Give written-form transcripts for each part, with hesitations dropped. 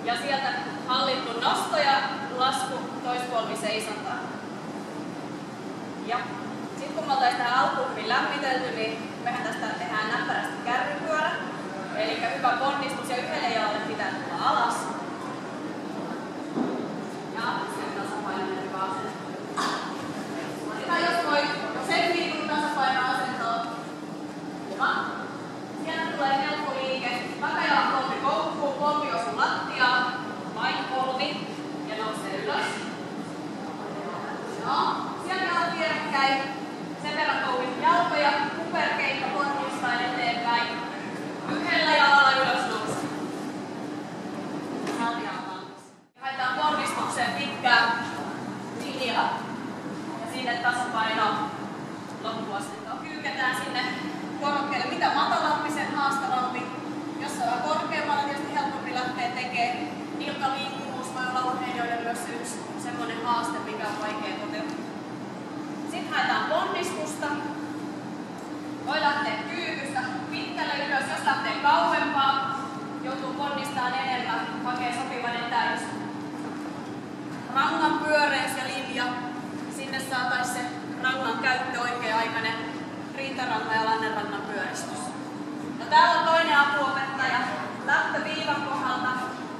Ja sieltä hallittu nosto ja lasku toispolvi seisontaan. Ja sitten kun me oltaisiin tähän alkuun hyvin lämmitelty, niin mehän tästä tehdään näppärästi kärrypyörä. Eli hyvä ponnistus ja yhdelle jalalle pitää tulla alas. Ja sen tasapainoinen hyvä asento. Otetaan jos voi sen liikun tasapainoasentoon. Hyvä. Sieltä tulee helppo liike. Takajalan polvi koukkuu, polvi osuu lattiaan. Vain polvi ja nousee ylös. No. Sieltä jalat vierekkäin. Sen verran kouvin jalkoja, kuperkeikka ponnistaen eteenpäin. Yhdellä jalalla ylös nousee. Haetaan ponnistukseen pitkää linjaa. Ja sinne tasapaino loppuasentoon. Kyyketään sinne korkealle. Mitä matalampi, sen haastavampi. Jos on vähän korkeammalla, tietysti helpompi lähteä tekemään. Nilkkaliikkuvuus voi olla urheilijoille myös yksi semmoinen haaste, mikä on vaikea toteuttaa. Sitten haetaan ponnistusta. Voi lähteä kyykystä pitkälle ylös, jos lähtee kauempaa. Joutuu ponnistamaan enemmän, hakee sopivan etäys. Rangan pyöreys ja linja. Sinne saataisiin se rangan käyttö oikea-aikainen rintarangan ja lannenrangan pyöristys. No, täällä on toinen apuopettaja. Lähtöviivan kohdalta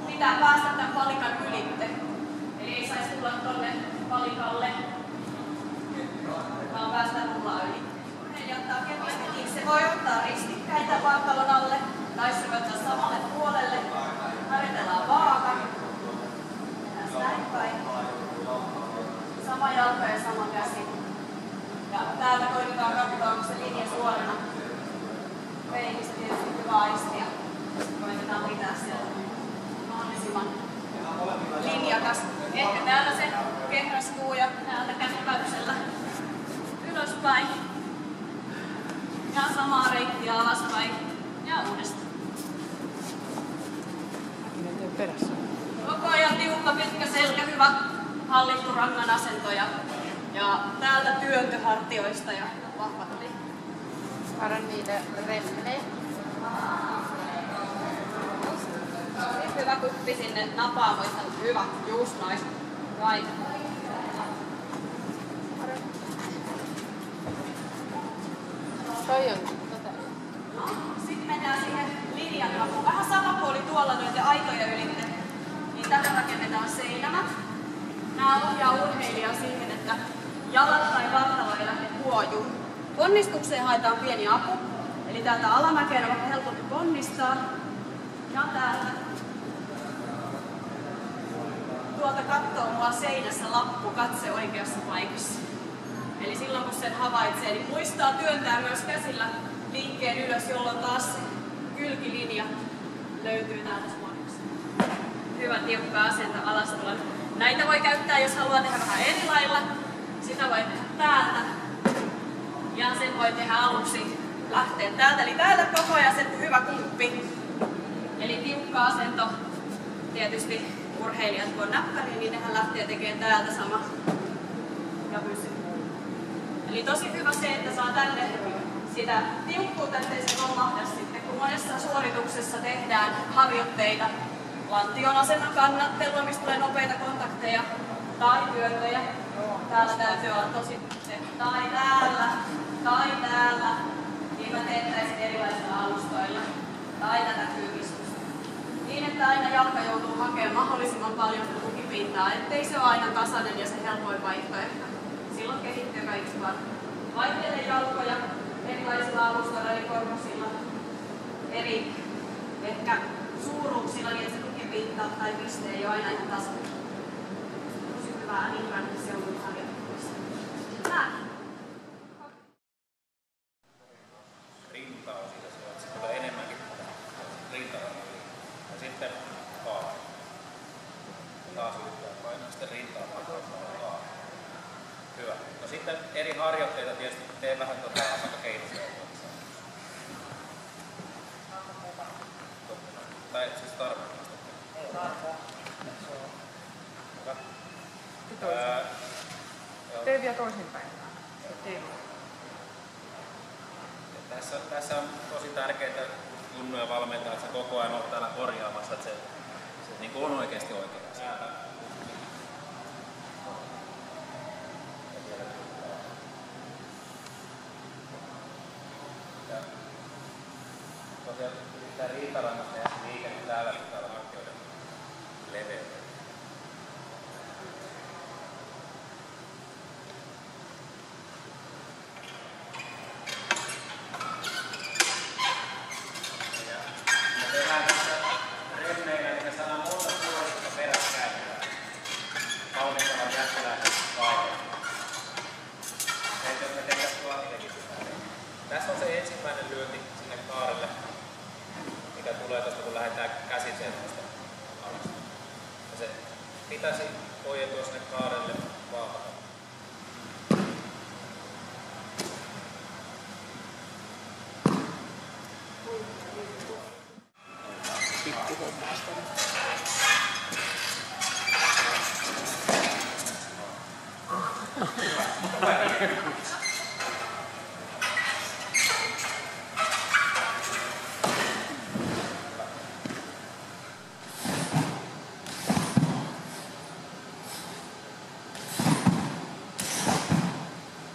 pitää päästä tämän palikan ylitte. Eli ei saisi tulla tonne palikalle vaan päästä rullaan yli. Urheilija ottaa kevyesti kiinni. Se voi ottaa ristikkäitä vartalon alle tai se voi ottaa samalle puolelle. Harjoitellaan vaaka. Näin päin. Sama jalka ja sama käsi. Ja täältä koitetaan katsoa, onko se linja suorana. Peilissä tietysti hyvä aistia. Koitetaan pitää sieltä mahdollisimman linjakas. Ehkä täällä se kehrastuu ja täältä käsipäyksellä ylöspäin. Ja samaa reittiä alaspäin. Ja uudestaan. Perässä. Koko ajan tiukka, pitkä selkä, hyvä hallittu rangan asento ja täältä työntöhartioista ja vahvat liikkeet. Saadaan niitä remmejä. Sitten hyvä kuppi sinne napaamoista. Hyvä, just noin. Right. Toi on No, sitten mennään siihen linjan apuun. Vähän sama kuin oli tuolla noiden aitojen ylitte. Niin tähän rakennetaan seinämät. Nämä ohjaa urheilijaa siihen, että jalat tai vartalo ei lähde huojuun. Ponnistukseen haetaan pieni apu. Eli täältä alamäkeen on vähän helpompi ponnistaa. Ja täältä. Tuolta kattoo mulla seinässä lappu katse oikeassa paikassa. Eli silloin kun sen havaitsee, niin muistaa työntää myös käsillä liikkeen ylös, jolloin taas se kylkilinja löytyy täältä suorassa. Hyvä tiukka asento alastulon. Näitä voi käyttää, jos haluaa tehdä vähän eri lailla. Sitä voi tehdä täältä. Ja sen voi tehdä aluksi lähteä täältä. Eli täältä koko ajan se hyvä kuppi. Eli tiukka asento. Tietysti urheilijat kun on näppäriä, niin nehän lähtee tekemään täältä sama. Ja pysyy. Eli tosi hyvä se, että saa tänne sitä tiukkuutta, ettei se romahda sitten. Kun monessa suorituksessa tehdään harjoitteita, lantion asennon kannattelua, mistä tulee nopeita kontakteja, tai työntöjä. Täällä täytyy olla tosi se, tai täällä, niin mä teettäisin erilaisilla alustoilla, tai tätä kyykistystä. Niin, että aina jalka joutuu hakemaan mahdollisimman paljon tukipintaa, ettei se ole aina tasainen ja se helpoin vaihtoehto. Silloin kehittyy kaikista parhaiten. Vaihtele jalkoja erilaisilla alustoilla eli korkosilla, eri ehkä suuruuksilla, niin että se tukipinta tai piste ei ole aina ihan tasainen. Tosi hyvää liikannusseudun harjoittelussa. Näin. Rinta on siitä se, että se tulee enemmänkin rintarannalle. Ja sitten kaari. Taas yrittää painaa sitten rintaa kaari. Hyvä. No sitten eri harjoitteita tietysti tee vähän aika keinoisia. Tai siis tarvitaan. Ei tarvitse. Tee vielä toisinpäin. Tässä on tosi tärkeää Junnu ja valmentaa, että sä koko ajan olet täällä korjaamassa, että se niin kuin on oikeasti oikea asia. Ja tosiaan pitää riitarannasta ja liike, niin täällä pitää olla hankkeuden leveyttä. Tässä on se ensimmäinen lyönti sinne kaarelle, mikä tulee tuosta, kun lähdetään käsin sieltä alas. Ja se pitäisi ojentua sinne kaarelle vaapata.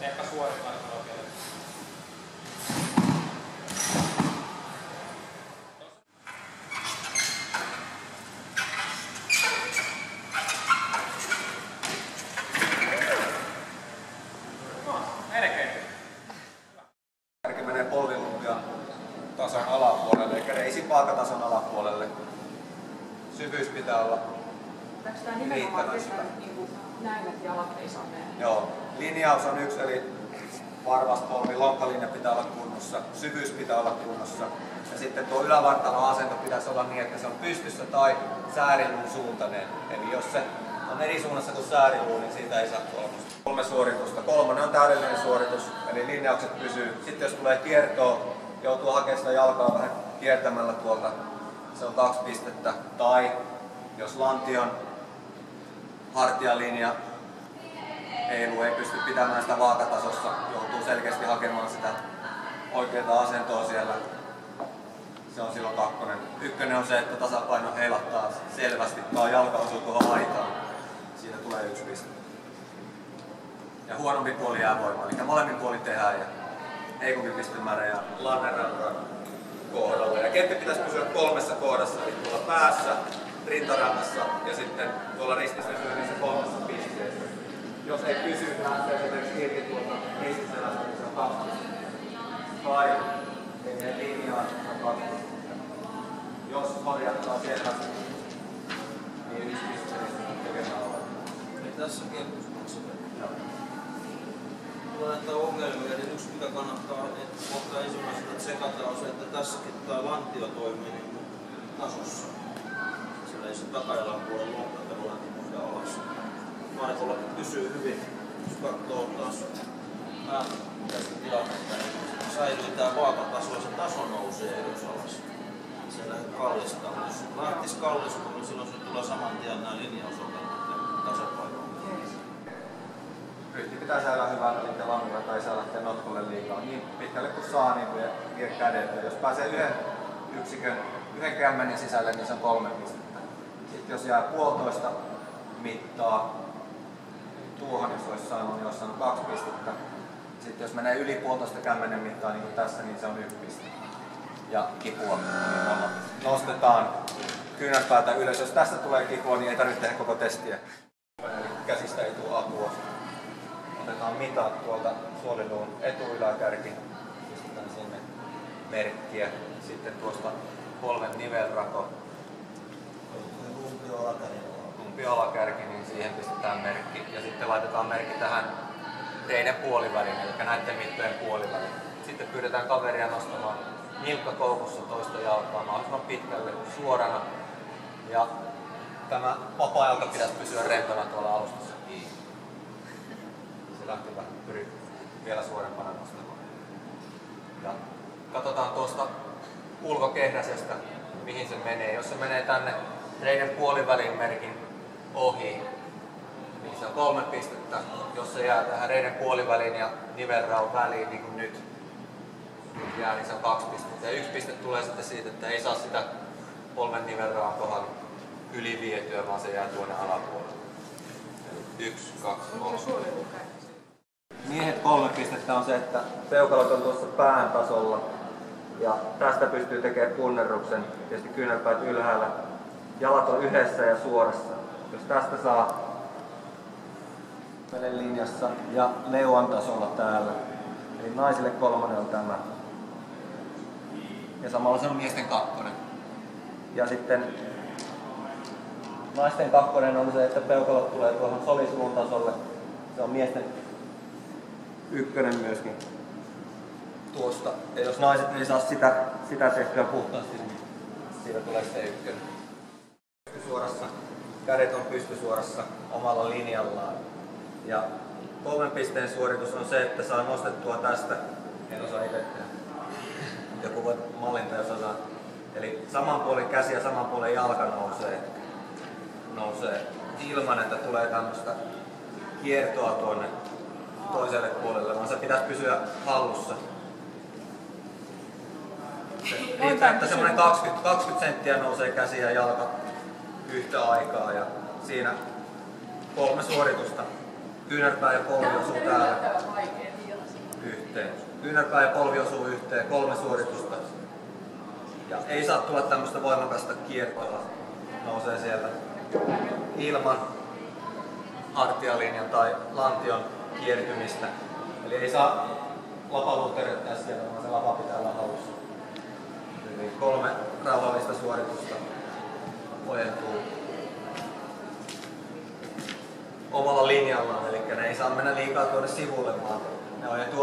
Ehkä suoritetaan vielä. Kärki menee polvilumpion tason alapuolelle, eli reisipaakatason alapuolelle. Syvyys pitää olla Pitääkö tämä nimenomaan tehdä niin näin, että jalat ei saa mennä? Joo, linjaus on yksi, eli varvaspolvi, lonkkalinja pitää olla kunnossa, syvyys pitää olla kunnossa. Ja sitten tuo ylävartalon asento pitäisi olla niin, että se on pystyssä tai sääriluun suuntainen. Eli jos se on eri suunnassa kuin sääriluu, niin siitä ei saa kolmosta. 3 suoritusta. 3 on täydellinen suoritus, eli linjaukset pysyy. Sitten jos tulee kiertoa, joutuu hakemaan sitä jalkaa vähän kiertämällä tuolta, se on 2 pistettä. Tai jos lantion hartialinja ei pysty pitämään sitä vaakatasossa, joutuu selkeästi hakemaan sitä oikeaa asentoa siellä. Se on silloin 2. 1 on se, että tasapaino heilattaa selvästi, tai jalka osuu tuohon laitaan. Siitä tulee 1 piste. Ja huonompi puoli jää voimaan, eli molemmin puolin tehdään ja heikompi pistemäärä ja lannerannan kohdalla. Ja keppi pitäisi pysyä 3 kohdassa, eli tuolla päässä, rintarannassa ja sitten tuolla ristissä niin se 3 pisteessä. Jos ei pysy, niin lähtee esimerkiksi irti tuolta ristiselästä, niin se on 2 pistettä. Tai ei mene linjaan, on 2 pistettä. Jos korjattaa selvästi, niin 1 piste tekemään olla. Niin tässä keskustelussa tulee näitä ongelmia, niin yksi mikä kannattaa ottaa ensimmäisenä tsekata on se, että tässäkin tämä lantio toimii niin tasossa. Siellä ei se takajalan puolen lonkkaita lantti alas. Maitollakin pysyy hyvin. Jos katsoo taas tästä tilannetta, niin säilyy tämä vaakataso ja se taso nousee ylös alas. Se lähdet kallistaa. Jos lähtisi kallistua, niin silloin se tulee saman tien nämä linjausongelmat ja tasapainoon. Ryhti pitää saada hyvänä, eli langerata ei saa lähteä notkolle liikaa. Niin pitkälle kuin saa, niin vie kädet. Jos pääsee yhden kämmenin sisälle, niin se on 3 pistettä. Sitten jos jää 1,5 mittaa, tuohon jos olisi saanut, niin olisi saanut 2 pistettä. Sitten jos menee yli 1,5 kämmenen mittaa, niin kuin tässä, niin se on 1 piste. Ja kipua, niin nostetaan kyynärpäätä ylös. Jos tästä tulee kipua, niin ei tarvitse tehdä koko testiä. Eli käsistä ei tule apua. Otetaan mitat tuolta suoliluun etu-yläkärki, pistetään sinne merkkiä. Sitten tuosta polven nivelrako, lumpi alakärki, niin siihen pistetään merkki. Ja sitten laitetaan merkki tähän reiden puoliväliin, eli näiden mittojen puoliväliin. Sitten pyydetään kaveria nostamaan nilkka koukussa toista jalkaa mahdollisimman pitkälle suorana. Ja tämä vapaa-jalka pitäisi pysyä rentona tuolla alustassa kiinni. Se lähti vähän vielä suorempana nostamaan. Ja katsotaan tuosta ulkokehräsestä, mihin se menee. Jos se menee tänne reiden puolivälin merkin ohi, niin se on 3 pistettä. Jos se jää tähän reiden puolivälin ja nivelraun väliin, niin kuin nyt jää, niin se on 2 pistettä. Ja 1 piste tulee sitten siitä, että ei saa sitä polven nivelraun kohdalla ylivietyä, vaan se jää tuonne alapuolelle. Eli 1, 2, 3. Miehet 3 pistettä on se, että peukalot on tuossa pään tasolla ja tästä pystyy tekemään punnerruksen, tietysti kyynärpäät ylhäällä. Jalat on yhdessä ja suorassa. Jos tästä saa linjassa ja leuan tasolla täällä. Eli naisille 3 on tämä. Ja samalla se on miesten 2. Ja sitten naisten 2 on se, että peukalot tulee tuohon solisuvun tasolle. Se on miesten 1 myöskin tuosta. Ja jos naiset ei saa sitä tehtyä puhtaasti, niin siitä tulee sitten 1. Pystysuorassa, kädet on pystysuorassa omalla linjallaan. Ja 3 pisteen suoritus on se, että saa nostettua tästä. En osaa itse tehdä. Joku voi mallintaa, jos osaa. Eli saman puolen käsi ja saman puolen jalka nousee ilman, että tulee tämmöistä kiertoa tuonne toiselle puolelle, vaan se pitäisi pysyä hallussa. Riittää, että semmoinen 20 senttiä nousee käsi ja jalka yhtä aikaa ja siinä 3 suoritusta. Kyynärpää ja polvi osuu täällä yhteen. Kyynärpää ja polvi osuu yhteen, 3 suoritusta. Ja ei saa tulla tämmöistä voimakasta kiertoa. Nousee sieltä ilman hartialinjan tai lantion kiertymistä. Eli ei saa lapaluuterittaa sieltä, vaan se lapa pitää olla hallussa. Eli 3 rauhallista suoritusta ojentuu omalla linjallaan, eli ne ei saa mennä liikaa tuonne sivulle, vaan ne ojentuu